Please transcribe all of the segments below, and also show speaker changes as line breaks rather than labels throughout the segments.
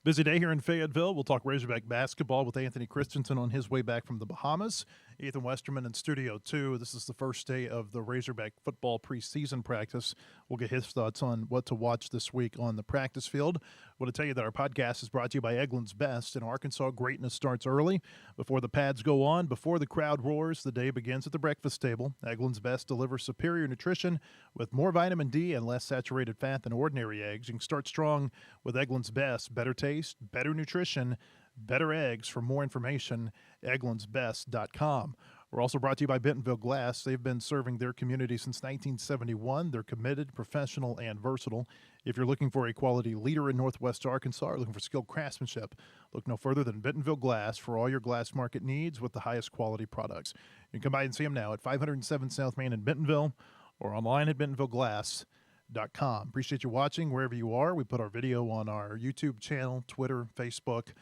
Busy day here in Fayetteville. We'll talk Razorback basketball with Anthony Kristensen on his way back from the Bahamas. Ethan Westerman in Studio 2. This is the first day of the Razorback football preseason practice. We'll get his thoughts on what to watch this week on the practice field. I want to tell you that our podcast is brought to you by Eggland's Best. In Arkansas, greatness starts early. Before the pads go on, before the crowd roars, the day begins at the breakfast table. Eggland's Best delivers superior nutrition with more vitamin D and less saturated fat than ordinary eggs. You can start strong with Eggland's Best. Better taste, better nutrition, better eggs. For more information, egglandsbest.com. We're also brought to you by Bentonville Glass. They've been serving their community since 1971. They're committed, professional, and versatile. If you're looking for a quality leader in Northwest Arkansas or looking for skilled craftsmanship, look no further than Bentonville Glass for all your glass market needs with the highest quality products. You can come by and see them now at 507 South Main in Bentonville or online at bentonvilleglass.com. Appreciate you watching wherever you are. We put our video on our YouTube channel, Twitter, Facebook.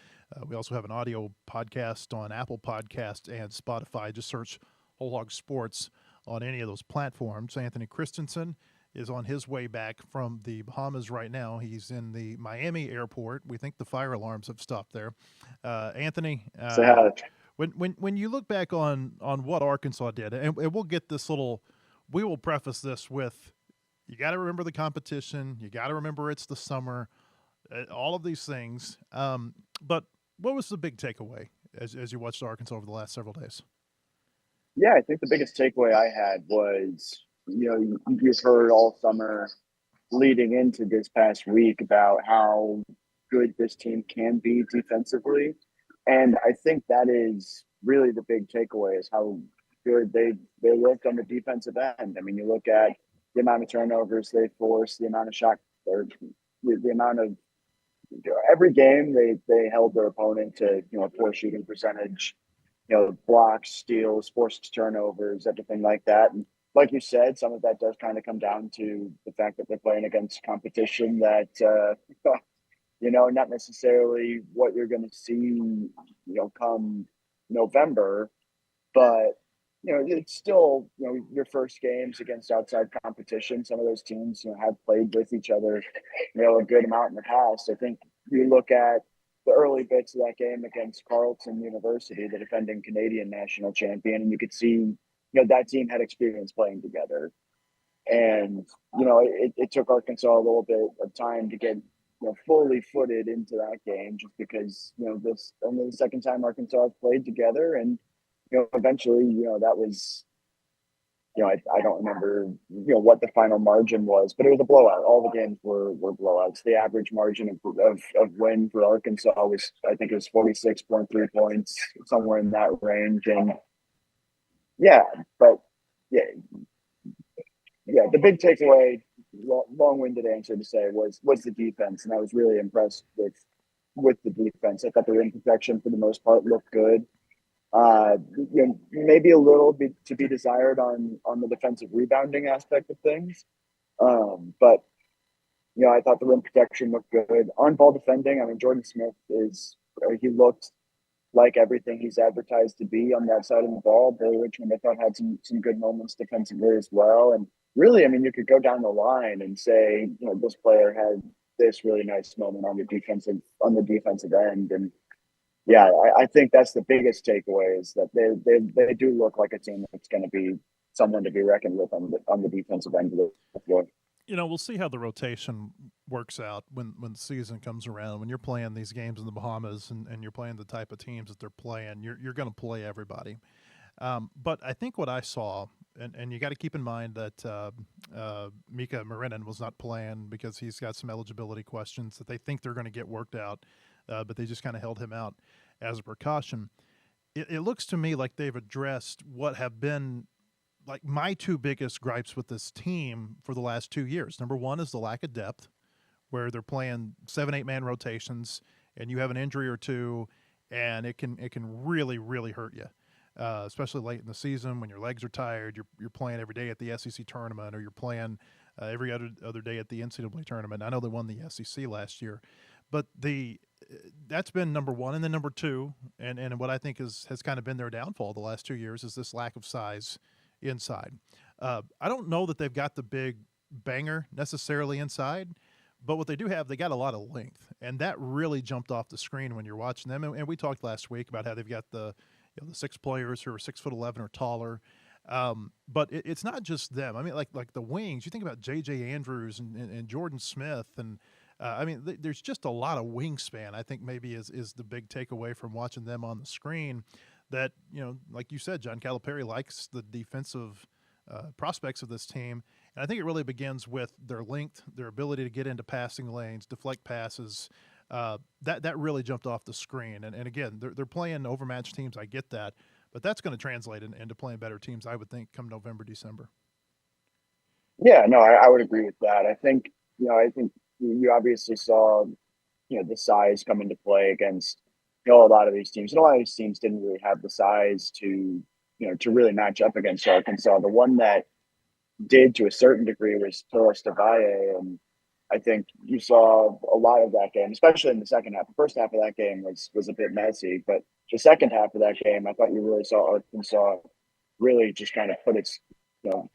We also have an audio podcast on Apple Podcasts and Spotify. Just search Whole Hog Sports on any of those platforms. Anthony Kristensen is on his way back from the Bahamas right now. He's in the Miami airport. We think the fire alarms have stopped there. Anthony, when you look back on what Arkansas did, and we'll get this little, we will preface this with, you got to remember the competition. You got to remember it's the summer, all of these things. But what was the big takeaway as you watched Arkansas over the last several days?
Yeah, I think the biggest takeaway I had was, you've heard all summer leading into this past week about how good this team can be defensively. And I think that is really the big takeaway is how good they looked on the defensive end. I mean, you look at the amount of turnovers they forced, the amount of shot, or the amount of every game they held their opponent to a poor shooting percentage, blocks, steals, forced turnovers, everything like that. And like you said, some of that does kind of come down to the fact that they're playing against competition that not necessarily what you're going to see come November, but it's still, your first games against outside competition. Some of those teams, have played with each other, a good amount in the past. I think you look at the early bits of that game against Carleton University, the defending Canadian national champion, and you could see, that team had experience playing together. And, it took Arkansas a little bit of time to get, fully footed into that game just because, this only the second time Arkansas has played together. And, eventually, that was, I don't remember, what the final margin was, but it was a blowout. All the games were blowouts. The average margin of win for Arkansas was, I think it was 46.3 points, somewhere in that range. And yeah, but yeah, the big takeaway, long-winded answer to say was the defense. And I was really impressed with the defense. I thought the rim protection for the most part looked good. Maybe a little bit to be desired on the defensive rebounding aspect of things. But I thought the rim protection looked good. On ball defending, I mean, Jordan Smith he looked like everything he's advertised to be on that side of the ball. Billy Richmond, I thought, had some good moments defensively as well. And really, I mean, you could go down the line and say, this player had this really nice moment on the defensive end. And yeah, I think that's the biggest takeaway is that they do look like a team that's going to be someone to be reckoned with on the defensive end of the floor.
We'll see how the rotation works out when the season comes around. When you're playing these games in the Bahamas and you're playing the type of teams that they're playing, you're going to play everybody. But I think what I saw, and you got to keep in mind that Mika Marinin was not playing because he's got some eligibility questions that they think they're going to get worked out, but they just kind of held him out as a precaution. It looks to me like they've addressed what have been like my two biggest gripes with this team for the last 2 years. Number one is the lack of depth, where they're playing 7-8 man rotations, and you have an injury or two, and it can really, really hurt you. Especially late in the season when your legs are tired, you're playing every day at the SEC tournament, or you're playing every other day at the NCAA tournament. I know they won the SEC last year, but that's been number one. And then number two, and what I think has kind of been their downfall the last 2 years, is this lack of size inside. I don't know that they've got the big banger necessarily inside, But what they do have, they got a lot of length, and that really jumped off the screen when you're watching them. And we talked last week about how they've got the 6 players who are 6'11" or taller. But it's not just them. I mean, like the wings. You think about J.J. Andrews and Jordan Smith, and I mean, there's just a lot of wingspan. I think maybe is the big takeaway from watching them on the screen. That like you said, John Calipari likes the defensive prospects of this team, and I think it really begins with their length, their ability to get into passing lanes, deflect passes. That really jumped off the screen. And again, they're playing overmatched teams. I get that, but that's going to translate into playing better teams, I would think, come November, December.
Yeah, no, I would agree with that. I think you obviously saw, the size come into play against, a lot of these teams. And a lot of these teams didn't really have the size to really match up against Arkansas. The one that did to a certain degree was Torres Tavaye. And I think you saw a lot of that game, especially in the second half. The first half of that game was a bit messy, but the second half of that game, I thought you really saw Arkansas really just kind of put its, you know,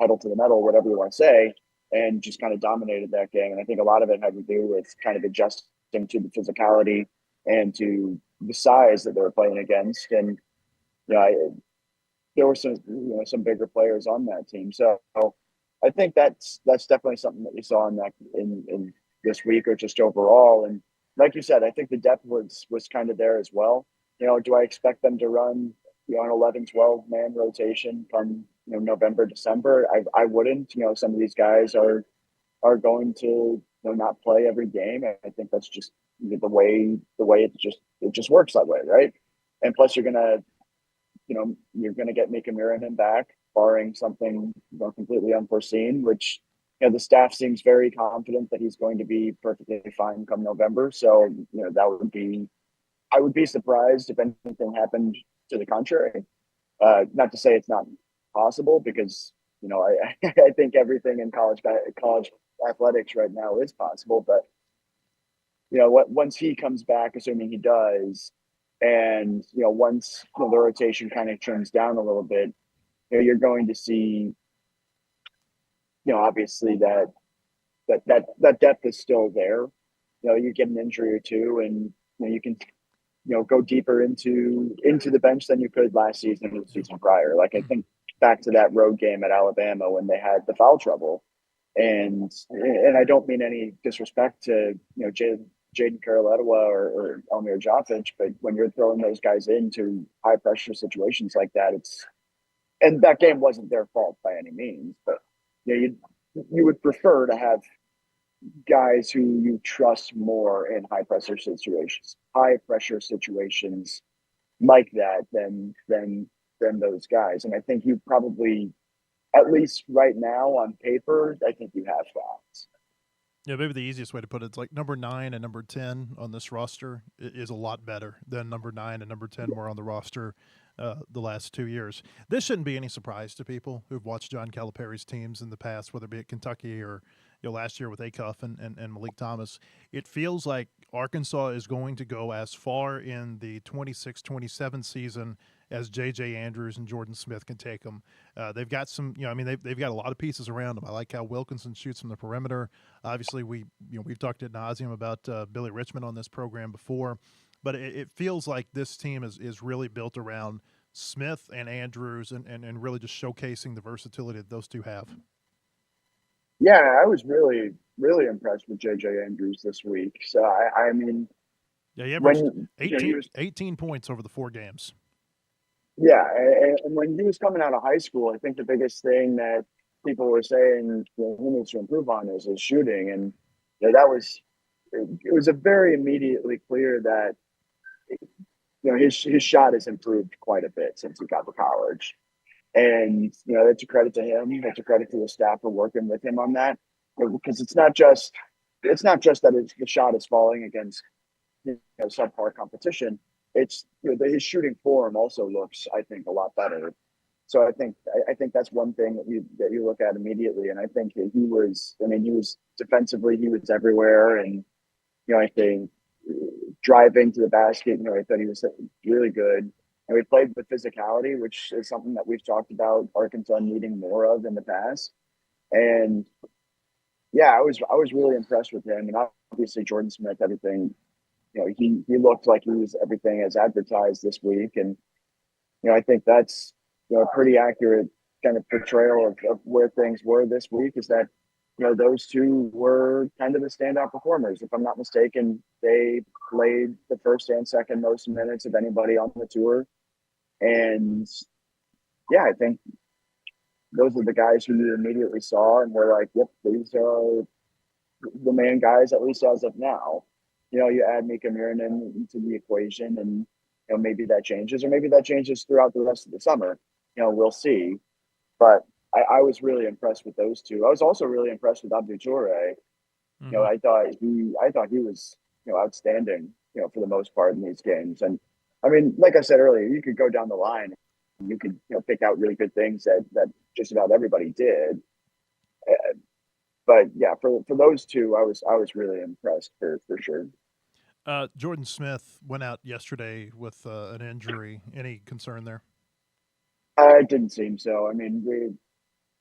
pedal to the metal, whatever you want to say, and just kind of dominated that game. And I think a lot of it had to do with kind of adjusting to the physicality and to the size that they were playing against. And there were some bigger players on that team. So I think that's definitely something that we saw in this week or just overall. And like you said, I think the depth was kind of there as well. Do I expect them to run an 11, 12 man rotation come November, December? I wouldn't. Some of these guys are going to not play every game. I think that's just the way it just works that way, right? And plus, you're gonna get Mika Miranen back, barring something completely unforeseen. Which the staff seems very confident that he's going to be perfectly fine come November. So that would be. I would be surprised if anything happened to the contrary. Not to say it's not possible, because I think everything in college athletics right now is possible. But once he comes back, assuming he does, and once the rotation kind of trims down a little bit, you're going to see obviously that depth is still there. You get an injury or two, and you can go deeper into the bench than you could last season or the season prior. Like, I think back to that road game at Alabama when they had the foul trouble, and I don't mean any disrespect to Jaden Caroletta or Elmir Jovic, but when you're throwing those guys into high pressure situations like that, and that game wasn't their fault by any means, but you would prefer to have guys who you trust more in high pressure situations like that than those guys. And I think you probably, at least right now on paper, I think you have that.
Yeah, maybe the easiest way to put it is like number 9 and number 10 on this roster is a lot better than number 9 and number 10 were on the roster the last 2 years. This shouldn't be any surprise to people who've watched John Calipari's teams in the past, whether it be at Kentucky or last year with Acuff and Malik Thomas. It feels like Arkansas is going to go as far in the 26-27 season as J.J. Andrews and Jordan Smith can take them. They've got some, they've got a lot of pieces around them. I like how Wilkinson shoots from the perimeter. Obviously, we've talked ad nauseum about Billy Richmond on this program before, but it feels like this team is really built around Smith and Andrews and really just showcasing the versatility that those two have.
Yeah, I was really, really impressed with J.J. Andrews this week. So, I mean,
yeah, he averaged 18 points over the 4 games.
Yeah, and when he was coming out of high school, I think the biggest thing that people were saying he needs to improve on is his shooting, and it was a very immediately clear that his shot has improved quite a bit since he got to college, and that's a credit to him. That's a credit to the staff for working with him on that, because it's not just that the shot is falling against subpar competition. It's his shooting form also looks, I think, a lot better. So I think that's one thing that you look at immediately. And I think that he was defensively, he was everywhere. And I think driving to the basket, I thought he was really good. And we played with physicality, which is something that we've talked about Arkansas needing more of in the past. And yeah, I was really impressed with him, and obviously Jordan Smith, everything. He looked like he was everything as advertised this week, and I think that's a pretty accurate kind of portrayal of where things were this week. Is that those two were kind of the standout performers. If I'm not mistaken, they played the first and second most minutes of anybody on the tour, and yeah, I think those are the guys who you immediately saw and were like, "Yep, these are the main guys, at least as of now." You add Mika Miranen into the equation, and maybe that changes, or maybe that changes throughout the rest of the summer. We'll see. But I was really impressed with those two. I was also really impressed with Abdou Toure.
Mm-hmm.
I thought he was outstanding. For the most part in these games, and I mean, like I said earlier, you could go down the line. You could pick out really good things that just about everybody did. But yeah, for those two, I was really impressed for sure.
Jordan Smith went out yesterday with an injury. Any concern there?
It didn't seem so. I mean,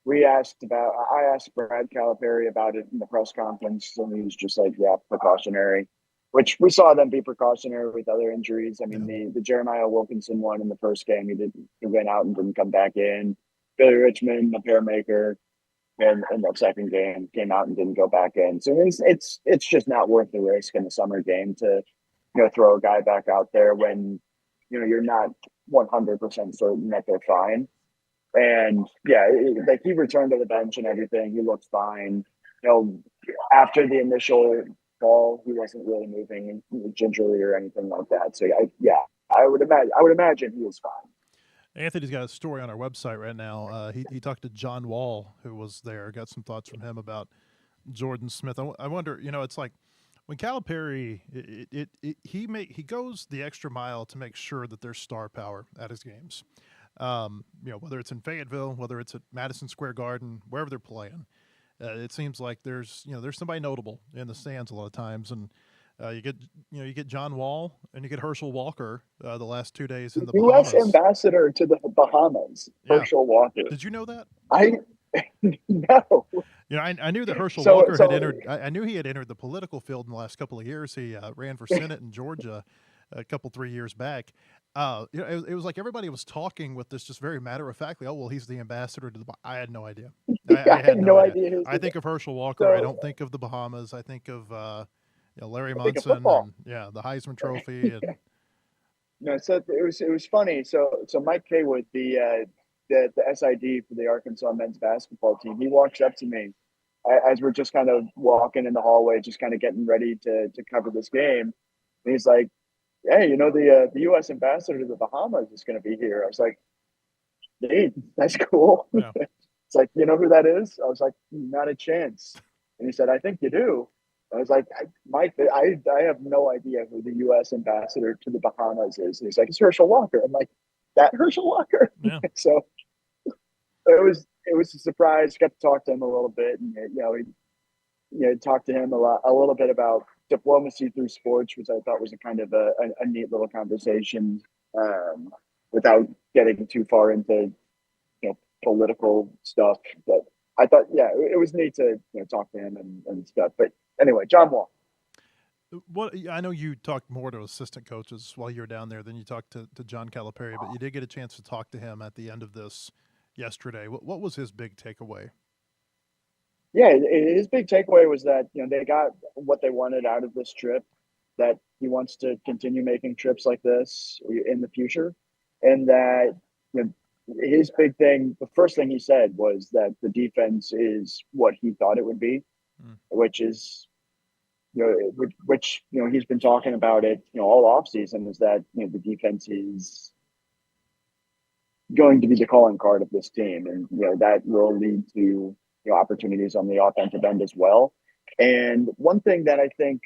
I asked Brad Calipari about it in the press conference, and he was just like, "Yeah, precautionary," which we saw them be precautionary with other injuries. I mean,
Yeah.
the Jeremiah Wilkinson one in the first game, he went out and didn't come back in. Billy Richmond, the pairmaker, and in the second game came out and didn't go back in. So it's just not worth the risk in the summer game to throw a guy back out there when you're not 100% certain that they're fine. And yeah, like he returned to the bench and everything. He looked fine. After the initial ball, he wasn't really moving gingerly or anything like that. So yeah, I would imagine he was fine.
Anthony's got a story on our website right now. He talked to John Wall, who was there. Got some thoughts from him about Jordan Smith. I wonder, it's like when Calipari, he goes the extra mile to make sure that there's star power at his games. Whether it's in Fayetteville, whether it's at Madison Square Garden, wherever they're playing, it seems like there's somebody notable in the stands a lot of times, and you get John Wall and you get Herschel Walker the last 2 days in the
U.S.
Bahamas.
ambassador to the Bahamas,
Yeah,
Herschel Walker.
did you know that?
I no.
I knew that Herschel
So
Walker had
so
entered. I knew he had entered the political field in the last couple of years. He ran for Senate in Georgia a couple 3 years back. It was like everybody was talking with this just very matter of factly. Oh well, he's the ambassador to the. I had no idea. I
I
had
had
no
no
idea.
idea who.
I think of Herschel Walker. I
So
don't think of the Bahamas. I think of Larry
I think of
Munson
football.
and the Heisman Trophy and
No, so it was funny. So Mike Haywood, the SID for the Arkansas men's basketball team, he walks up to me as we're just kind of walking in the hallway, just kind of getting ready to cover this game. And he's like, "Hey, the U.S. ambassador to the Bahamas is going to be here." I was like, "Hey, that's cool."
yeah.
It's like, "You know who that is?" I was like, "Not a chance." And he said, "I think you do." I was like, Mike, I have no idea who the U.S. ambassador to the Bahamas is. And he's like, "It's Herschel Walker." I'm like, "That Herschel Walker?"
Yeah.
So it was a surprise. Got to talk to him a little bit, and talked to him a little bit about diplomacy through sports, which I thought was a kind of a neat little conversation, without getting too far into political stuff. But I thought, yeah, it was neat to talk to him and stuff. But anyway, John Wall.
What I know you talked more to assistant coaches while you were down there than you talked to John Calipari, but you did get a chance to talk to him at the end of this yesterday. What was his big takeaway?
Yeah, his big takeaway was that they got what they wanted out of this trip. That he wants to continue making trips like this in the future, and that you know, his big thing, the first thing he said was that the defense is what he thought it would be,
Mm.
which is which he's been talking about it all off season, is that the defense is going to be the calling card of this team, and that will lead to opportunities on the offensive end as well. And one thing that I think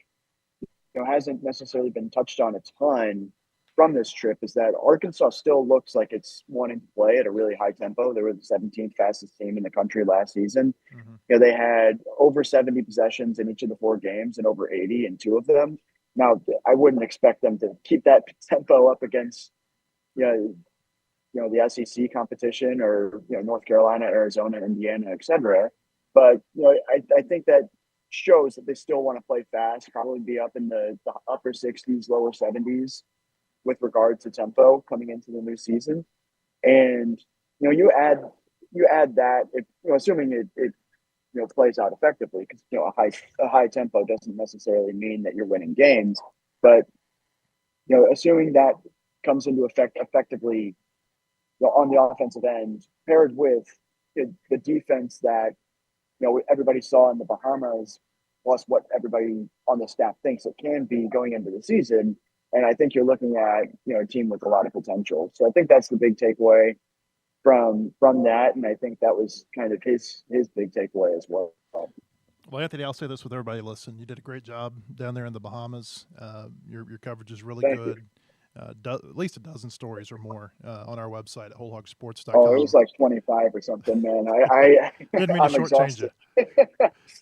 hasn't necessarily been touched on a ton from this trip is that Arkansas still looks like it's wanting to play at a really high tempo. They were the 17th fastest team in the country last season.
Mm-hmm.
They had over 70 possessions in each of the four games and over 80 in two of them. Now, I wouldn't expect them to keep that tempo up against the SEC competition, or North Carolina, Arizona, Indiana, etc. But I think that shows that they still want to play fast, probably be up in the upper 60s, lower 70s with regard to tempo coming into the new season. And you add that, if assuming it plays out effectively, because a high tempo doesn't necessarily mean that you're winning games, but assuming that comes into effect effectively on the offensive end, paired with the defense that everybody saw in the Bahamas, plus what everybody on the staff thinks it can be going into the season. And I think you're looking at a team with a lot of potential. So I think that's the big takeaway from that, and I think that was kind of his big takeaway as well.
Well, Anthony, I'll say this with everybody listening. You did a great job down there in the Bahamas. Your coverage is really
Thank
good. At least a dozen stories or more on our website at wholehogsports.com.
Oh, it was like 25 or something, man. I
didn't mean to shortchange you.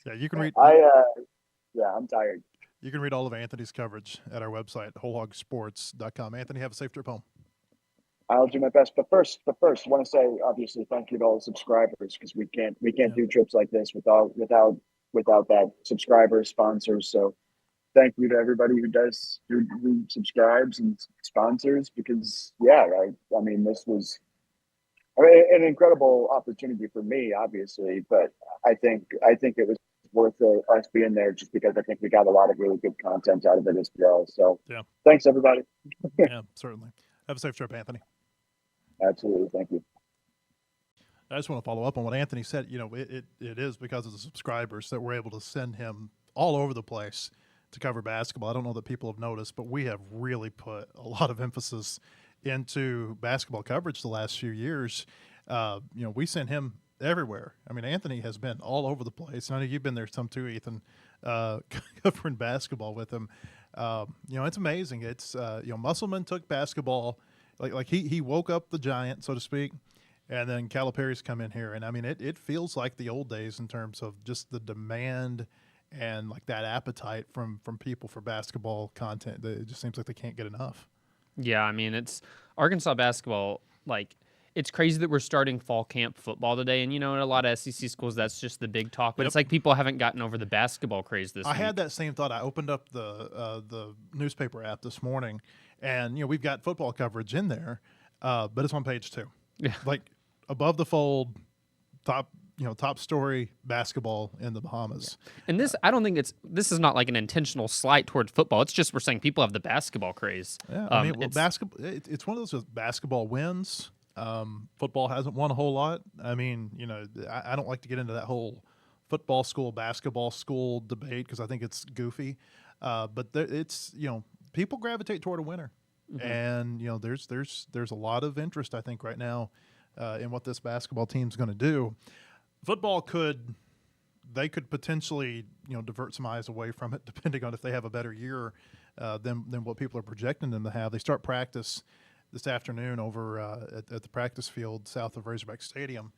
Yeah, you can read.
I'm tired.
You can read all of Anthony's coverage at our website, wholehogsports.com. Anthony, have a safe trip home.
I'll do my best. But first, I want to say obviously thank you to all the subscribers, because we can't do trips like this without that subscribers, sponsors. So thank you to everybody who subscribes and sponsors, because I mean, this was an incredible opportunity for me, obviously, but I think it was worth us being there, just because I think we got a lot of really good content out of it as well. So thanks everybody.
Yeah, certainly. Have a safe trip, Anthony.
Absolutely. Thank you.
I just want to follow up on what Anthony said. It is because of the subscribers that we're able to send him all over the place to cover basketball. I don't know that people have noticed, but we have really put a lot of emphasis into basketball coverage the last few years. We send him everywhere. I mean, Anthony has been all over the place. And I know you've been there some too, Ethan, covering basketball with him. It's amazing. It's Musselman took basketball. Like he woke up the giant, so to speak, and then Calipari's come in here. And, I mean, it feels like the old days in terms of just the demand and, like, that appetite from people for basketball content. It just seems like they can't get enough.
Yeah, I mean, it's Arkansas basketball, like, it's crazy that we're starting fall camp football today. And, in a lot of SEC schools, that's just the big talk. But It's like people haven't gotten over the basketball craze this week.
I had that same thought. I opened up the newspaper app this morning, and, we've got football coverage in there, but it's on page 2.
Yeah.
Like, above the fold, top story basketball in the Bahamas.
And this, I don't think this is not like an intentional slight toward football. It's just we're saying people have the basketball craze.
Yeah, I mean, basketball. It's one of those with basketball wins. Football hasn't won a whole lot. I mean, I don't like to get into that whole football school, basketball school debate, because I think it's goofy. But it's people gravitate toward a winner, and there's a lot of interest, I think, right now in what this basketball team's going to do. Football could potentially divert some eyes away from it, depending on if they have a better year than what people are projecting them to have. They start practice this afternoon over at the practice field south of Razorback Stadium.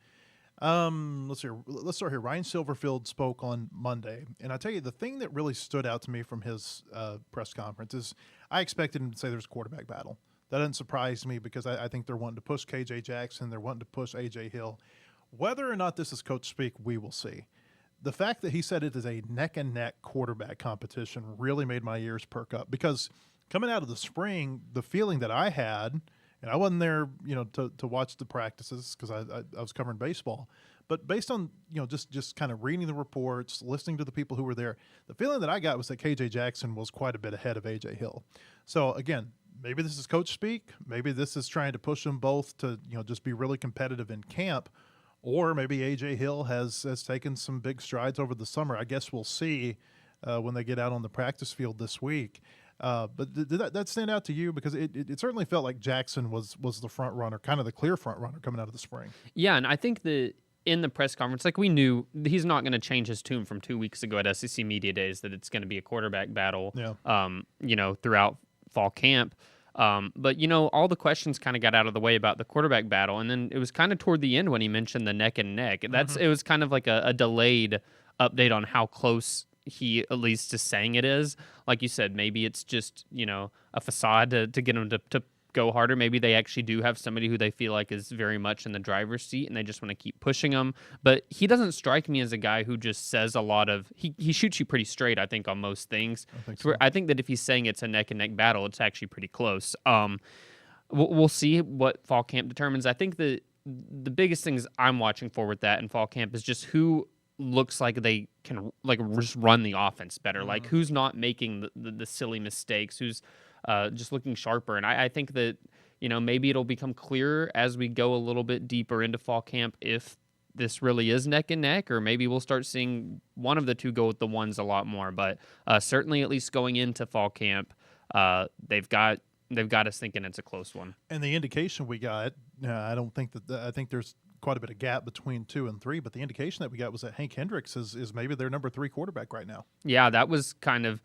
Let's start here. Ryan Silverfield spoke on Monday, and I tell you, the thing that really stood out to me from his press conference is I expected him to say there's a quarterback battle. That doesn't surprise me, because I think they're wanting to push KJ Jackson. They're wanting to push AJ Hill. Whether or not this is coach speak, we will see. The fact that he said it is a neck-and-neck quarterback competition really made my ears perk up, because coming out of the spring, the feeling that I had, and I wasn't there, to watch the practices because I was covering baseball, but based on, just kind of reading the reports, listening to the people who were there, the feeling that I got was that KJ Jackson was quite a bit ahead of AJ Hill. So again, maybe this is coach speak. Maybe this is trying to push them both to, just be really competitive in camp. Or maybe AJ Hill has taken some big strides over the summer. I guess we'll see when they get out on the practice field this week. But did that stand out to you? Because it certainly felt like Jackson was the front runner, kind of the clear front runner coming out of the spring.
Yeah, and I think that in the press conference, like, we knew he's not going to change his tune from 2 weeks ago at SEC Media Days that it's going to be a quarterback battle, throughout fall camp. But, all the questions kind of got out of the way about the quarterback battle. And then it was kind of toward the end when he mentioned the neck and neck. It was kind of like a delayed update on how close he at least is saying it is. Like you said, maybe it's just, a facade to get him to go harder. Maybe they actually do have somebody who they feel like is very much in the driver's seat and they just want to keep pushing him. But he doesn't strike me as a guy who just says a lot of, he shoots you pretty straight, I think, on most things. I think that if he's saying it's a neck and neck battle, it's actually pretty close. We'll see what fall camp determines. I think the biggest things I'm watching for with that in fall camp is just who looks like they can like just run the offense better, like who's not making the silly mistakes, who's just looking sharper. And I think that, maybe it'll become clearer as we go a little bit deeper into fall camp if this really is neck and neck, or maybe we'll start seeing one of the two go with the ones a lot more. But certainly, at least going into fall camp, they've got us thinking it's a close one.
And the indication we got, I don't think I think there's quite a bit of gap between 2 and 3, but the indication that we got was that Hank Hendricks is maybe their number 3 quarterback right now.
Yeah, that was kind of,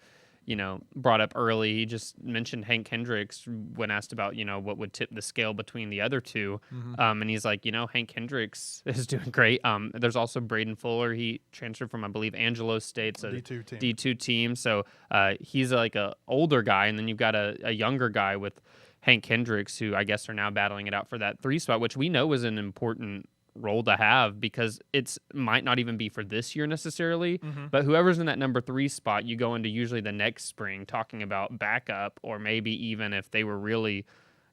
brought up early. He just mentioned Hank Hendricks when asked about, what would tip the scale between the other two. And he's like, Hank Hendricks is doing great. There's also Braden Fuller. He transferred from, I believe, Angelo State's a D2 team. So he's like a older guy. And then you've got a younger guy with Hank Hendricks, who I guess are now battling it out for that 3 spot, which we know is an important role to have because it's might not even be for this year necessarily, but whoever's in that number 3 spot, you go into usually the next spring talking about backup, or maybe even if they were really,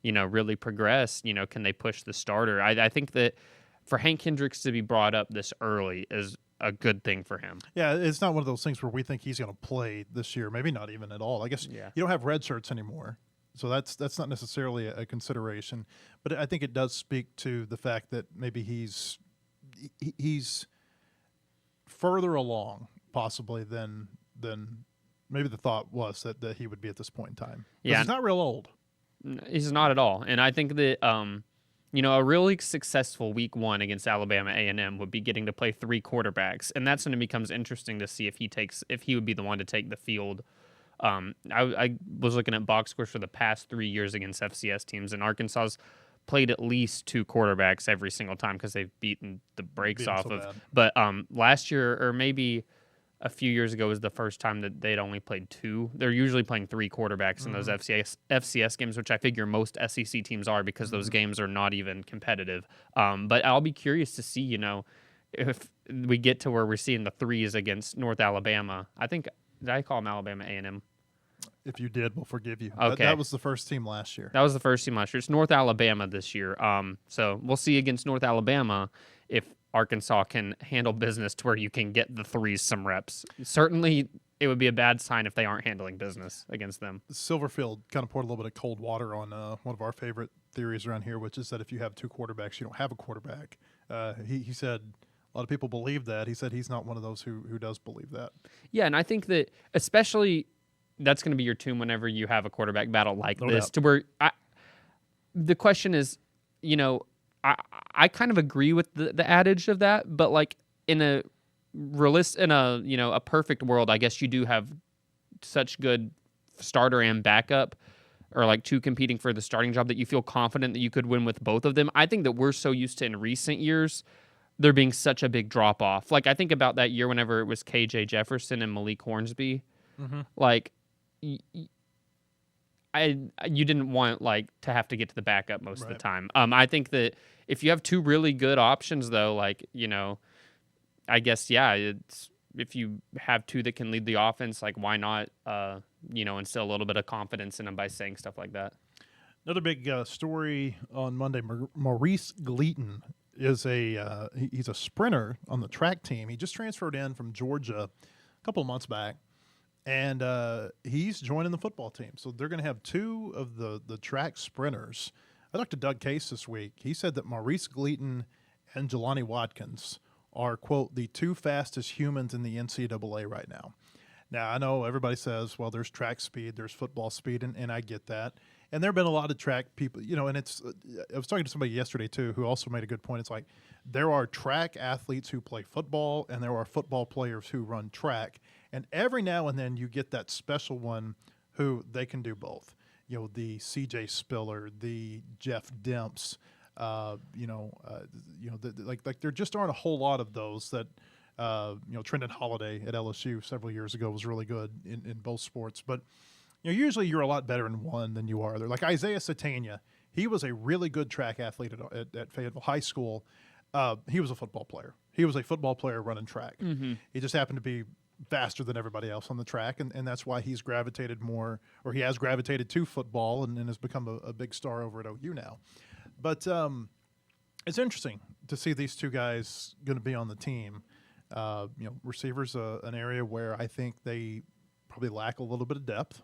really progressed, can they push the starter? I think that for Hank Hendricks to be brought up this early is a good thing for him.
Yeah, it's not one of those things where we think he's going to play this year, maybe not even at all. I guess you don't have red shirts anymore. So that's not necessarily a consideration, but I think it does speak to the fact that maybe he's further along possibly than maybe the thought was that he would be at this point in time. Yeah, he's not real old.
He's not at all, and I think that a really successful week 1 against Alabama A&M would be getting to play 3 quarterbacks, and that's when it becomes interesting to see if he would be the one to take the field. I was looking at box scores for the past 3 years against FCS teams, and Arkansas's played at least 2 quarterbacks every single time because they've beaten the brakes off of. Bad. But last year, or maybe a few years ago, was the first time that they'd only played 2. They're usually playing 3 quarterbacks in those FCS games, which I figure most SEC teams are because those games are not even competitive. But I'll be curious to see, if we get to where we're seeing the 3s against North Alabama. I think. Did I call them Alabama A&M?
If you did, we'll forgive you.
Okay.
That was the first team last year.
That was the first team last year. It's North Alabama this year. So we'll see against North Alabama if Arkansas can handle business to where you can get the 3s some reps. Certainly, it would be a bad sign if they aren't handling business against them.
Silverfield kind of poured a little bit of cold water on one of our favorite theories around here, which is that if you have 2 quarterbacks, you don't have a quarterback. He said a lot of people believe that. He said he's not one of those who does believe that.
Yeah, and I think that especially that's going to be your tune whenever you have a quarterback battle like this. To where the question is, I kind of agree with the adage of that, but like in a perfect world, I guess you do have such good starter and backup, or like 2 competing for the starting job, that you feel confident that you could win with both of them. I think that we're so used to in recent years there being such a big drop off. Like I think about that year whenever it was KJ Jefferson and Malik Hornsby. Like you didn't want like to have to get to the backup most of the time. I think that if you have 2 really good options though, like, I guess, it's if you have 2 that can lead the offense, like why not, instill a little bit of confidence in them by saying stuff like that.
Another big story on Monday, Maurice Gleaton is he's a sprinter on the track team. He just transferred in from Georgia a couple of months back, and he's joining the football team. So they're going to have 2 of the track sprinters. I talked to Doug Case this week. He said that Maurice Gleaton and Jelani Watkins are, quote, the 2 fastest humans in the NCAA right now. Now, I know everybody says, well, there's track speed, there's football speed, and I get that. And there have been a lot of track people, and it's I was talking to somebody yesterday, too, who also made a good point. It's like there are track athletes who play football, and there are football players who run track. And every now and then you get that special one who they can do both. The C.J. Spiller, the Jeff Demps, like there just aren't a whole lot of those that, Trenton Holiday at LSU several years ago was really good in both sports. But, usually you're a lot better in one than you are other. Like Isaiah Satania, he was a really good track athlete at Fayetteville High School. He was a football player. He was a football player running track.
Mm-hmm.
He just happened to be faster than everybody else on the track, and that's why he's gravitated more, or he has gravitated to football and has become a big star over at OU now. But it's interesting to see these two guys going to be on the team. Receivers, an area where I think they probably lack a little bit of depth.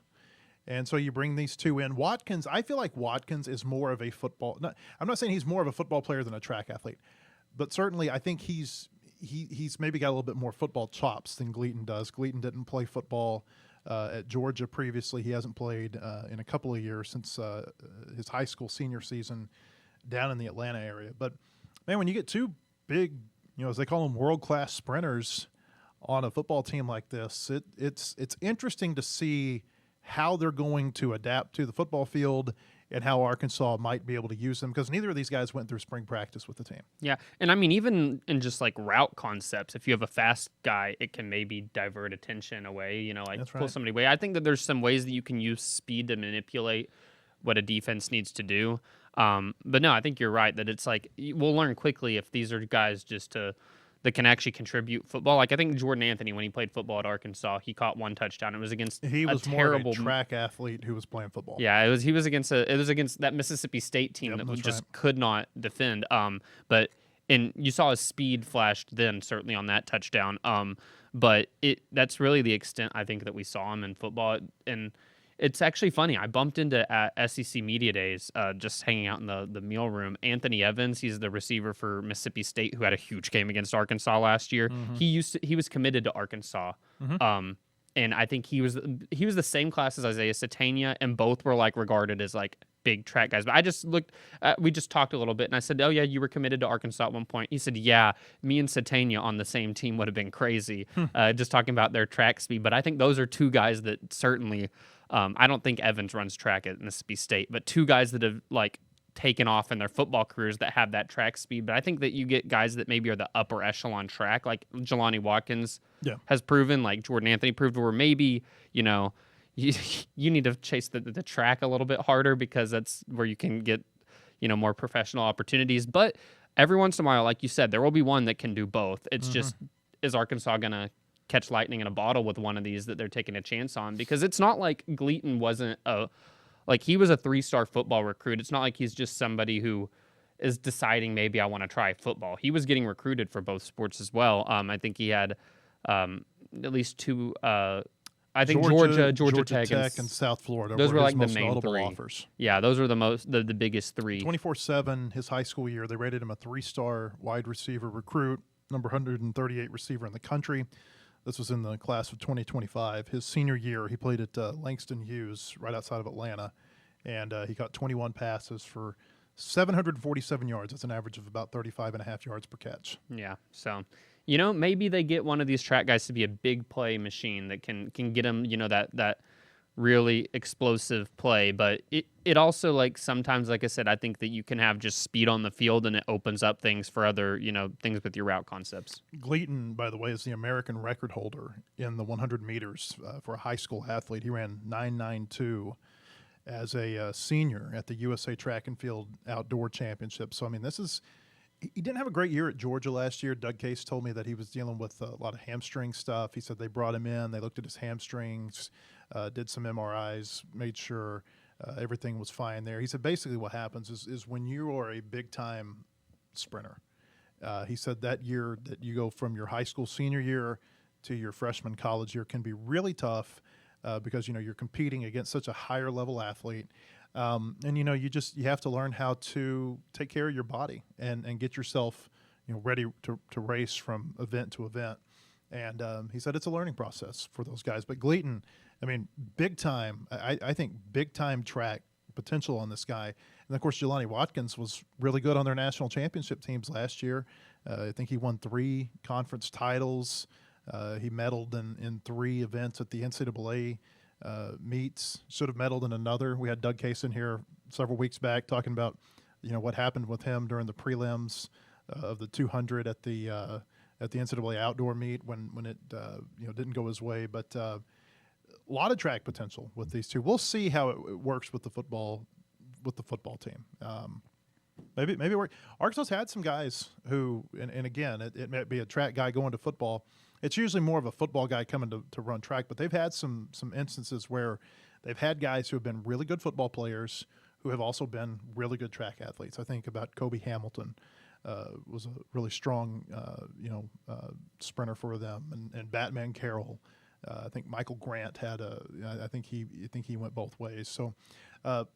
And so you bring these two in. Watkins, I feel like Watkins is more of a football. I'm not saying he's more of a football player than a track athlete, but certainly I think he's maybe got a little bit more football chops than Gleaton does. Gleaton didn't play football at Georgia previously. He hasn't played in a couple of years since his high school senior season down in the Atlanta area. But, man, when you get two big, as they call them, world-class sprinters on a football team like this, it's interesting to see how they're going to adapt to the football field and how Arkansas might be able to use them, because neither of these guys went through spring practice with the team.
Yeah, and I mean, even in just like route concepts, if you have a fast guy, it can maybe divert attention away,
That's
pull
right.
somebody away. I think that there's some ways that you can use speed to manipulate what a defense needs to do. But no, I think you're right that it's like we'll learn quickly if these are guys that can actually contribute football. Like I think Jordan Anthony, when he played football at Arkansas, he caught one touchdown. It was against
He was
a
more
terrible
of a track athlete who was playing football.
Yeah, it was against that Mississippi State team that we
that's
just
right.
could not defend. And you saw his speed flashed then certainly on that touchdown. But that's really the extent I think that we saw him in football. And it's actually funny. I bumped into at SEC Media Days, just hanging out in the meal room. Anthony Evans, he's the receiver for Mississippi State who had a huge game against Arkansas last year.
Mm-hmm.
He was committed to Arkansas.
Mm-hmm.
And I think he was the same class as Isaiah Satania, and both were like regarded as like big track guys. But I just looked, we just talked a little bit, and I said, "Oh yeah, you were committed to Arkansas at one point." He said, "Yeah, me and Satania on the same team would have been crazy." Just talking about their track speed. But I think those are two guys that certainly. I don't think Evans runs track at Mississippi State, but two guys that have like taken off in their football careers that have that track speed. But I think that you get guys that maybe are the upper echelon track, like Jelani Watkins has proven, like Jordan Anthony proved, where maybe, you need to chase the track a little bit harder because that's where you can get, more professional opportunities. But every once in a while, like you said, there will be one that can do both. It's just, is Arkansas going to catch lightning in a bottle with one of these that they're taking a chance on? Because it's not like Gleaton wasn't he was a 3-star football recruit. It's not like he's just somebody who is deciding maybe I want to try football. He was getting recruited for both sports as well. I think he had at least two. I think Georgia Tech,
and South Florida.
Those were like the
most
main
notable
three
offers.
Yeah, those were the biggest three.
24/7, his high school year, they rated him a 3-star wide receiver recruit, number 138 receiver in the country. This was in the class of 2025. His senior year, he played at Langston Hughes right outside of Atlanta, and he caught 21 passes for 747 yards. That's an average of about 35.5 yards per catch.
Yeah, so, maybe they get one of these track guys to be a big play machine that can get them, that really explosive play. But it also, like, sometimes, like I said, I think that you can have just speed on the field and it opens up things for other, things with your route concepts.
Gleaton, by the way, is the American record holder in the 100 meters for a high school athlete. He ran 9.92 as a senior at the USA Track and Field Outdoor Championship. So, I mean, he didn't have a great year at Georgia last year. Doug Case told me that he was dealing with a lot of hamstring stuff. He said they brought him in, they looked at his hamstrings, did some MRIs, made sure everything was fine there. He said basically what happens is when you are a big-time sprinter, he said that year that you go from your high school senior year to your freshman college year can be really tough because, you're competing against such a higher-level athlete. And you have to learn how to take care of your body and get yourself ready to race from event to event. And he said it's a learning process for those guys. But Gleaton, I mean, big time. I think big time track potential on this guy. And of course, Jelani Watkins was really good on their national championship teams last year. I think he won 3 conference titles. He medaled in 3 events at the NCAA meets. Should have medaled in another. We had Doug Case in here several weeks back talking about what happened with him during the prelims of the 200 at the NCAA outdoor meet when it didn't go his way. But a lot of track potential with these two. We'll see how it works with the football team. Maybe Arkansas's had some guys who, and again, it might be a track guy going to football. It's usually more of a football guy coming to run track, but they've had some instances where they've had guys who have been really good football players who have also been really good track athletes. I think about Kobe Hamilton. Was a really strong, sprinter for them, and Batman Carroll. I think Michael Grant had I think he went both ways. So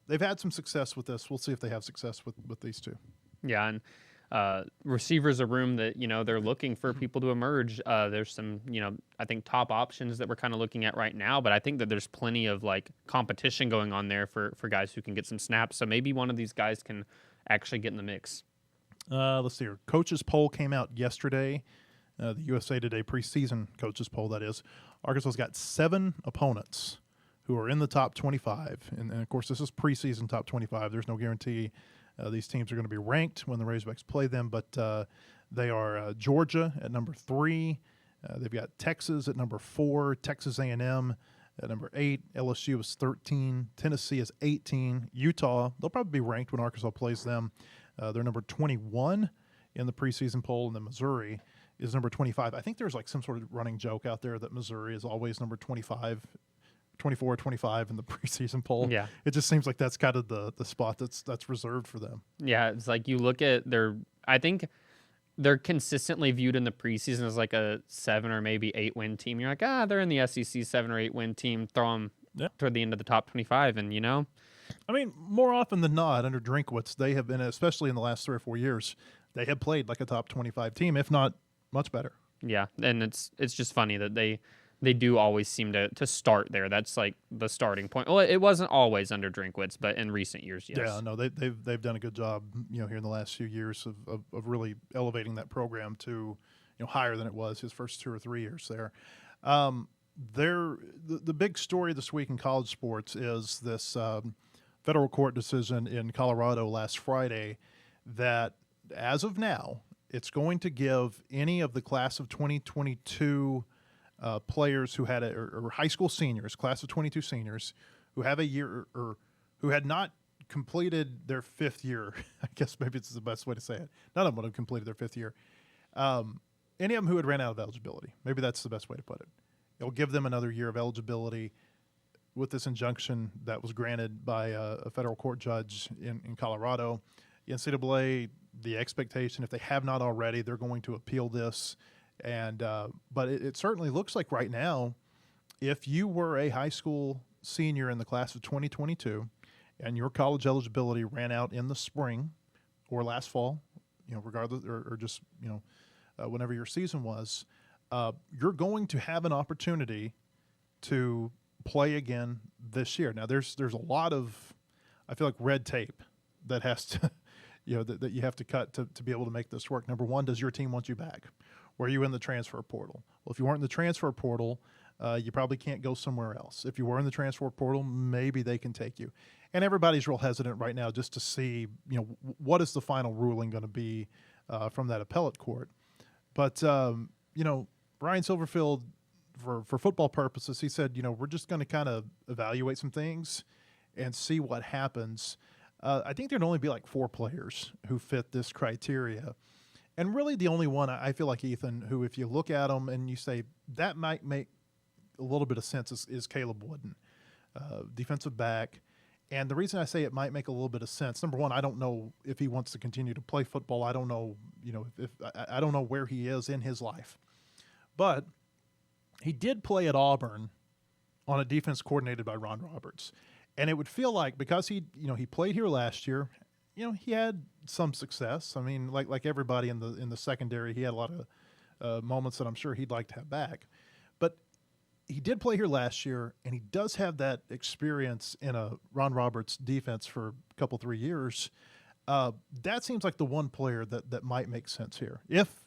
they've had some success with this. We'll see if they have success with these two.
Yeah, and receivers a room that they're looking for people to emerge. There's some I think top options that we're kind of looking at right now, but I think that there's plenty of like competition going on there for guys who can get some snaps. So maybe one of these guys can actually get in the mix.
Let's see here. Coaches poll came out yesterday. The USA Today preseason coaches poll, that is. Arkansas's got 7 opponents who are in the top 25. And of course, this is preseason top 25. There's no guarantee these teams are going to be ranked when the Razorbacks play them, but they are Georgia at number 3. They've got Texas at number 4, Texas A&M at number 8, LSU is 13, Tennessee is 18, Utah, they'll probably be ranked when Arkansas plays them. They're number 21 in the preseason poll, and then Missouri is number 25. I think there's like some sort of running joke out there that Missouri is always number 25, 24, 25 in the preseason poll.
Yeah.
It just seems like that's kind of the spot that's reserved for them.
Yeah, it's like you look at I think they're consistently viewed in the preseason as like a 7 or maybe 8 win team. You're like, they're in the SEC 7 or 8 win team. Throw them toward the end of the top 25, and
I mean, more often than not, under Drinkwitz, they have been, especially in the last 3 or 4 years, they have played like a top 25 team, if not much better.
Yeah, and it's just funny that they do always seem to start there. That's like the starting point. Well, it wasn't always under Drinkwitz, but in recent years, yes.
Yeah, no, they've done a good job, here in the last few years of really elevating that program to, higher than it was his first 2 or 3 years there. The big story this week in college sports is this federal court decision in Colorado last Friday that, as of now, it's going to give any of the class of 2022 players who had or high school seniors, class of 22 seniors, who have a year or who had not completed their 5th year. I guess maybe it's the best way to say it. None of them would have completed their 5th year. Any of them who had ran out of eligibility. Maybe that's the best way to put it. It'll give them another year of eligibility with this injunction that was granted by a federal court judge in Colorado. The NCAA, the expectation, if they have not already, they're going to appeal this. And but it certainly looks like right now, if you were a high school senior in the class of 2022 and your college eligibility ran out in the spring or last fall, regardless, or just, whenever your season was, you're going to have an opportunity to play again this year. Now, there's a lot of, I feel like, red tape that has to, that you have to cut to be able to make this work. Number one, does your team want you back? Were you in the transfer portal? Well, if you weren't in the transfer portal, you probably can't go somewhere else. If you were in the transfer portal, maybe they can take you. And everybody's real hesitant right now just to see, what is the final ruling going to be from that appellate court. But, Brian Silverfield, for football purposes, he said, we're just going to kind of evaluate some things and see what happens. I think there'd only be like 4 players who fit this criteria. And really the only one, I feel like, Ethan, who if you look at him and you say that might make a little bit of sense is Caleb Wooden, defensive back. And the reason I say it might make a little bit of sense, number one, I don't know if he wants to continue to play football. I don't know, if I don't know where he is in his life. But he did play at Auburn on a defense coordinated by Ron Roberts. And it would feel like, because he played here last year, he had some success. I mean, like everybody in the secondary, he had a lot of moments that I'm sure he'd like to have back. But he did play here last year, and he does have that experience in a Ron Roberts defense for a couple, 3 years. That seems like the one player that might make sense here. If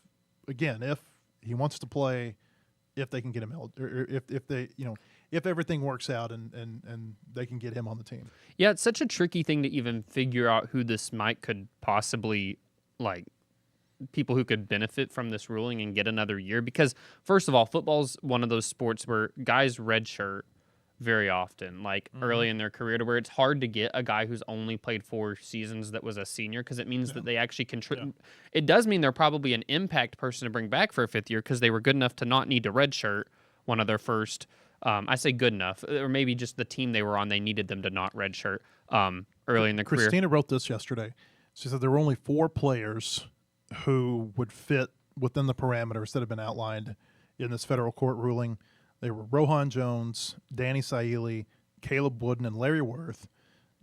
he wants to play, if they can get him out, or if they, if everything works out and they can get him on the team.
Yeah, it's such a tricky thing to even figure out who this could possibly, like, people who could benefit from this ruling and get another year. Because, first of all, football's one of those sports where guys redshirt very often, like early in their career, to where it's hard to get a guy who's only played 4 seasons that was a senior, because it means that they actually contribute. It does mean they're probably an impact person to bring back for a 5th year, because they were good enough to not need to redshirt one of their first. I say good enough, or maybe just the team they were on, they needed them to not redshirt early in their career.
Christina wrote this yesterday. She said there were only 4 players who would fit within the parameters that have been outlined in this federal court ruling. They were Rohan Jones, Danny Saili, Caleb Wooden, and Larry Worth.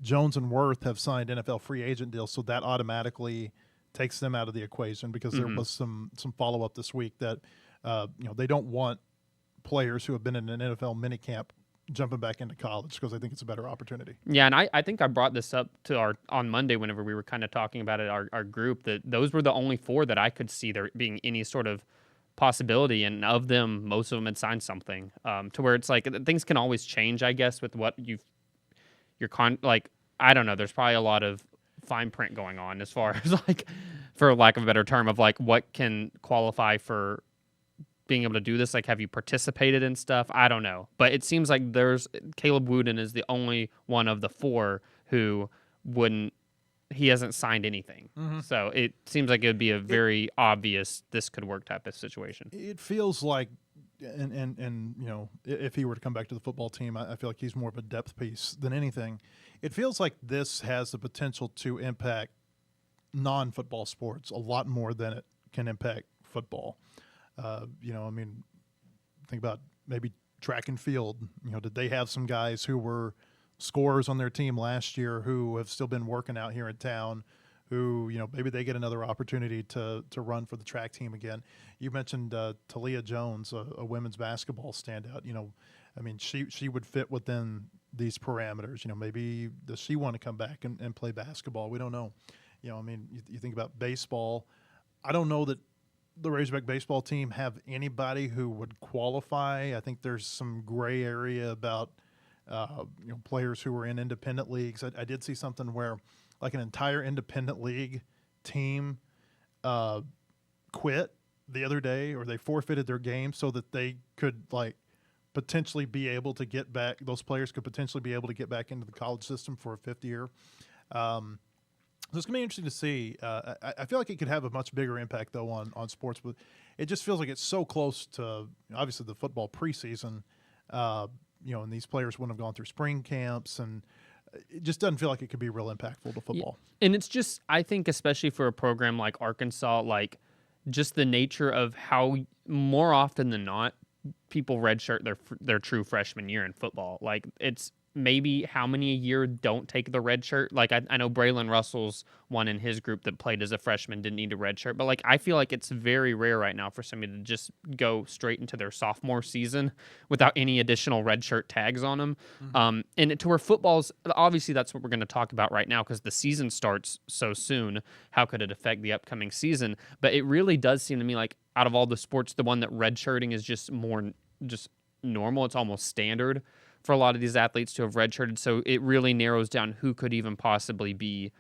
Jones and Worth have signed NFL free agent deals, so that automatically takes them out of the equation, because there was some follow-up this week that they don't want players who have been in an NFL minicamp jumping back into college, because I think it's a better opportunity.
Yeah, and I think I brought this up to on Monday whenever we were kind of talking about it, our group, that those were the only 4 that I could see there being any sort of possibility, and of them, most of them had signed something, to where it's like things can always change, I guess, with what I don't know, there's probably a lot of fine print going on as far as, like, for lack of a better term, of like what can qualify for being able to do this. Like, have you participated in stuff? I don't know, but it seems like Caleb Wooden is the only one of the 4 who he hasn't signed anything. So it seems like it would be a very obvious this could work type of situation.
It feels like, and if he were to come back to the football team, I feel like he's more of a depth piece than anything. It feels like this has the potential to impact non-football sports a lot more than it can impact football. Think about maybe track and field. Did they have some guys who were scorers on their team last year who have still been working out here in town, who, maybe they get another opportunity to run for the track team again? You mentioned Talia Jones, a women's basketball standout. She would fit within these parameters. Maybe does she want to come back and play basketball? We don't know. You think about baseball. I don't know that the Razorback baseball team have anybody who would qualify. I think there's some gray area about players who were in independent leagues. I did see something where, like, an entire independent league team quit the other day, or they forfeited their game so that they could, like, potentially be able to get back. Those players could potentially be able to get back into the college system for a 5th year. So it's going to be interesting to see. I feel like it could have a much bigger impact, though, on sports. But it just feels like it's so close to, obviously, the football preseason. And these players wouldn't have gone through spring camps, and it just doesn't feel like it could be real impactful to football.
Yeah. And it's just, I think, especially for a program like Arkansas, like, just the nature of how more often than not people redshirt their true freshman year in football. Like, it's maybe how many a year don't take the red shirt. Like, I know Braylon Russell's one in his group that played as a freshman, didn't need a red shirt, but, like, I feel like it's very rare right now for somebody to just go straight into their sophomore season without any additional red shirt tags on them. And to where football's, obviously that's what we're going to talk about right now, because the season starts so soon. How could it affect the upcoming season? But it really does seem to me like, out of all the sports, the one that red shirting is just more just normal. It's almost standard for a lot of these athletes to have redshirted. So it really narrows down who could even possibly be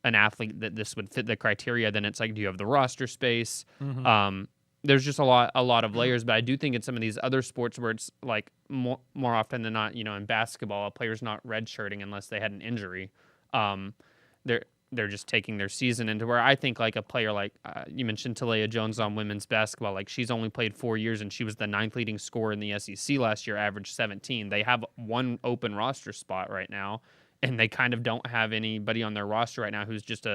an athlete that this would fit the criteria. Then it's like, do you have the roster space? There's just a lot of layers, but I do think in some of these other sports where it's like more often than not, in basketball, a player's not redshirting unless they had an injury. They're just taking their season into where I think, like, a player like you mentioned Talia Jones on women's basketball, like, she's only played 4 years and she was the 9th leading scorer in the SEC last year, averaged 17. They have one open roster spot right now, and they kind of don't have anybody on their roster right now who's just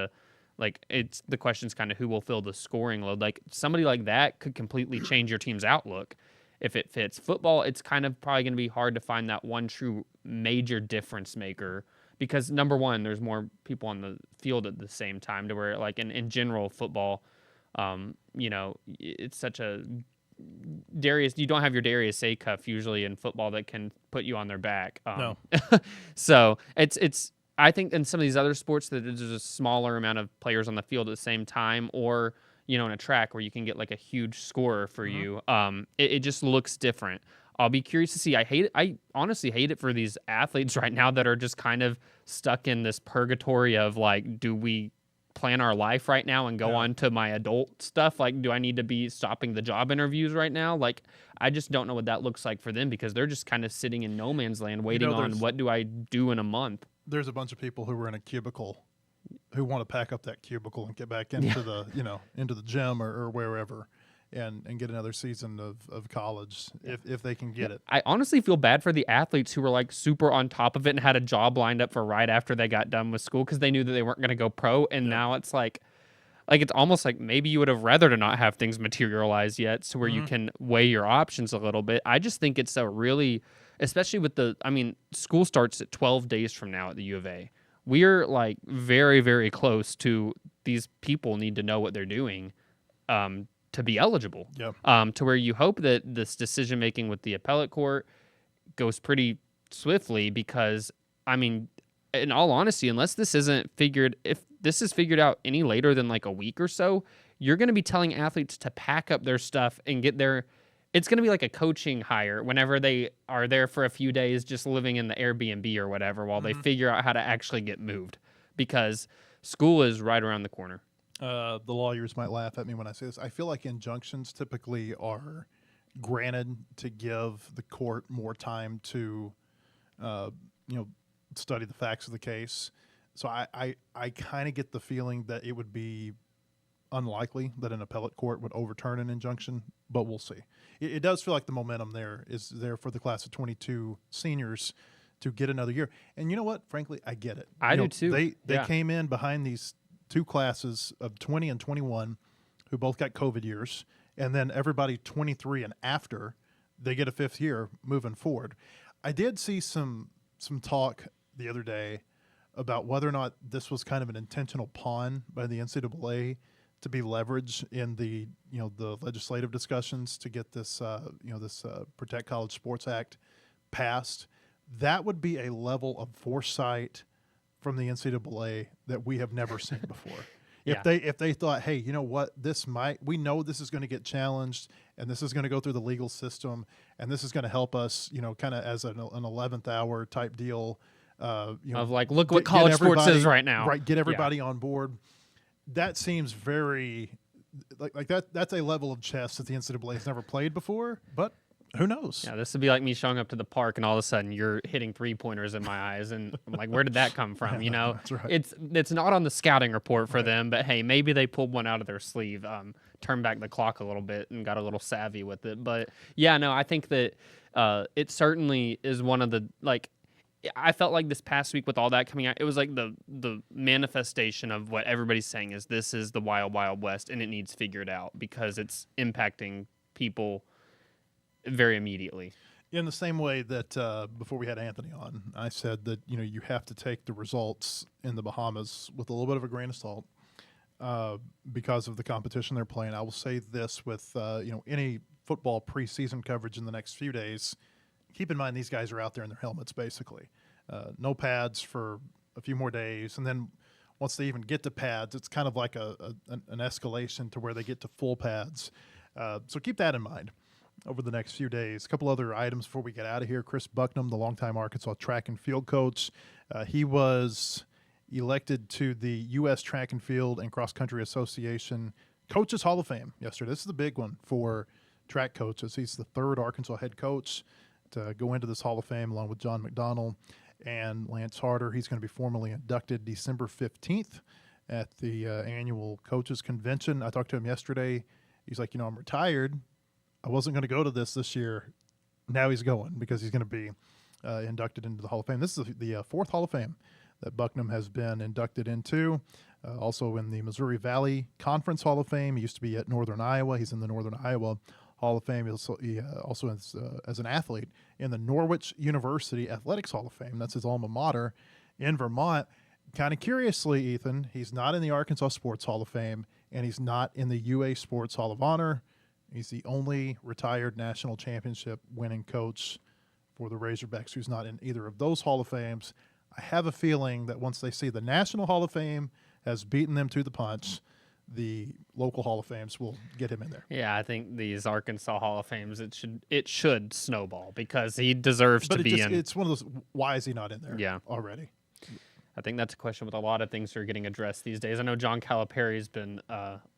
it's the question's kind of who will fill the scoring load. Like, somebody like that could completely change your team's outlook if it fits. Football, it's kind of probably going to be hard to find that one true major difference maker, because, number one, there's more people on the field at the same time, to where, like, in general football, it's such a you don't have your Darius A cuff usually in football that can put you on their back.
No.
So it's I think in some of these other sports that there's a smaller amount of players on the field at the same time, or, in a track where you can get, like, a huge scorer for you. It just looks different. I'll be curious to see. I honestly hate it for these athletes right now that are just kind of stuck in this purgatory of, like, do we plan our life right now and go on to my adult stuff? Like, do I need to be stopping the job interviews right now? Like, I just don't know what that looks like for them because they're just kind of sitting in no man's land waiting on what do I do in a month.
There's a bunch of people who were in a cubicle who want to pack up that cubicle and get back into the, into the gym or wherever and get another season of college if they can get it.
I honestly feel bad for the athletes who were like super on top of it and had a job lined up for right after they got done with school because they knew that they weren't going to go pro. And now it's like it's almost like maybe you would have rather to not have things materialize yet so where you can weigh your options a little bit. I just think it's a really, especially with school starts at 12 days from now at the U of A. We're like very, very close to these people need to know what they're doing to be eligible. To where you hope that this decision making with the appellate court goes pretty swiftly because, in all honesty, unless this isn't figured, if this is figured out any later than like a week or so, you're going to be telling athletes to pack up their stuff and get their. It's going to be like a coaching hire whenever they are there for a few days just living in the Airbnb or whatever while they figure out how to actually get moved because school is right around the corner.
The lawyers might laugh at me when I say this. I feel like injunctions typically are granted to give the court more time to, study the facts of the case. So I kind of get the feeling that it would be unlikely that an appellate court would overturn an injunction, but we'll see. It does feel like the momentum there is there for the class of 22 seniors to get another year. And you know what? Frankly, I get it.
I do too.
They came in behind these two classes of 20 and 21 who both got COVID years, and then everybody 23 and after, they get a fifth year moving forward. I did see some talk the other day about whether or not this was kind of an intentional pawn by the NCAA to be leveraged in the the legislative discussions to get this Protect College Sports Act passed. That would be a level of foresight from the NCAA that we have never seen before. If they thought, hey, you know what, we know this is going to get challenged and this is going to go through the legal system and this is going to help us, kind of as an 11th hour type deal.
Of like, look what college sports is right now.
Right, get everybody on board. That seems very like that. That's a level of chess that the NCAA has never played before. But who knows?
Yeah, this would be like me showing up to the park and all of a sudden you're hitting 3-pointers in my eyes, and I'm like, where did that come from?
That's right.
It's not on the scouting report for them, but hey, maybe they pulled one out of their sleeve, turned back the clock a little bit and got a little savvy with it. But yeah, no, I think that it certainly is one of the I felt like this past week with all that coming out, it was like the manifestation of what everybody's saying is this is the wild, wild west and it needs figured out because it's impacting people very immediately.
In the same way that before we had Anthony on, I said that you have to take the results in the Bahamas with a little bit of a grain of salt because of the competition they're playing. I will say this with any football preseason coverage in the next few days. Keep in mind these guys are out there in their helmets basically. No pads for a few more days, and then once they even get to pads, it's kind of like an escalation to where they get to full pads. So keep that in mind over the next few days. A couple other items before we get out of here. Chris Bucknam, the longtime Arkansas track and field coach, he was elected to the U.S. Track and Field and Cross Country Association Coaches Hall of Fame yesterday. This is the big one for track coaches. He's the third Arkansas head coach to go into this Hall of Fame along with John McDonnell and Lance Harder. He's going to be formally inducted December 15th at the annual coaches convention. I talked to him yesterday. He's like, I'm retired. I wasn't going to go to this year. Now he's going because he's going to be inducted into the Hall of Fame. This is the fourth Hall of Fame that Bucknam has been inducted into. Also in the Missouri Valley Conference Hall of Fame. He used to be at Northern Iowa. He's in the Northern Iowa Hall of Fame. He also as an athlete in the Norwich University Athletics Hall of Fame. That's his alma mater in Vermont. Kind of curiously, Ethan, he's not in the Arkansas Sports Hall of Fame, and he's not in the UA Sports Hall of Honor. He's the only retired national championship winning coach for the Razorbacks who's not in either of those Hall of Fames. I have a feeling that once they see the National Hall of Fame has beaten them to the punch, the local Hall of Fames will get him in there.
Yeah, I think these Arkansas Hall of Fames, it should snowball because he deserves to be in.
It's one of those, why is he not in there already?
I think that's a question with a lot of things that are getting addressed these days. I know John Calipari's been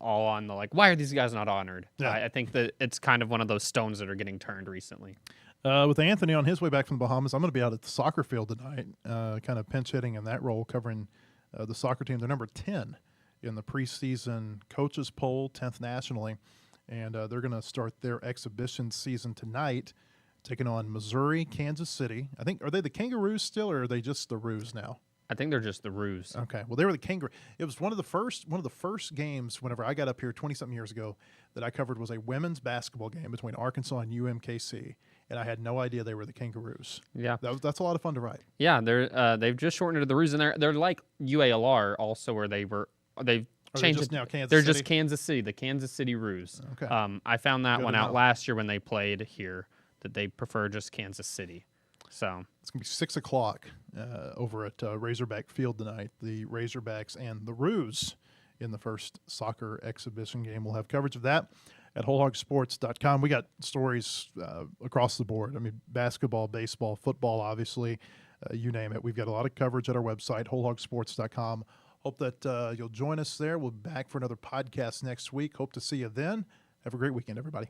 all on the why are these guys not honored?
Yeah.
I think that it's kind of one of those stones that are getting turned recently.
With Anthony on his way back from the Bahamas, I'm going to be out at the soccer field tonight, kind of pinch hitting in that role, covering the soccer team. They're number 10 in the preseason coaches poll, 10th nationally, and they're going to start their exhibition season tonight, taking on Missouri, Kansas City. I think, are they the Kangaroos still, or are they just the Roos now?
I think they're just the Roos.
Okay. Well, they were the Kangaroo. It was one of the first games whenever I got up here 20-something years ago that I covered was a women's basketball game between Arkansas and UMKC, and I had no idea they were the Kangaroos.
Yeah.
That's a lot of fun to write.
Yeah, they've just shortened it to the Roos, and they're like UALR also, where they've changed it.
Now Kansas
They're
City?
just Kansas City, the Kansas City Roos.
Okay.
I found that
Good
one
to
out
know.
last year when they played here, that they prefer just Kansas City. So
It's going to be 6 o'clock over at Razorback Field tonight. The Razorbacks and the Roos in the first soccer exhibition game. We'll have coverage of that at wholehogsports.com. We got stories across the board. I mean, basketball, baseball, football, obviously, you name it. We've got a lot of coverage at our website, wholehogsports.com. Hope that you'll join us there. We'll be back for another podcast next week. Hope to see you then. Have a great weekend, everybody.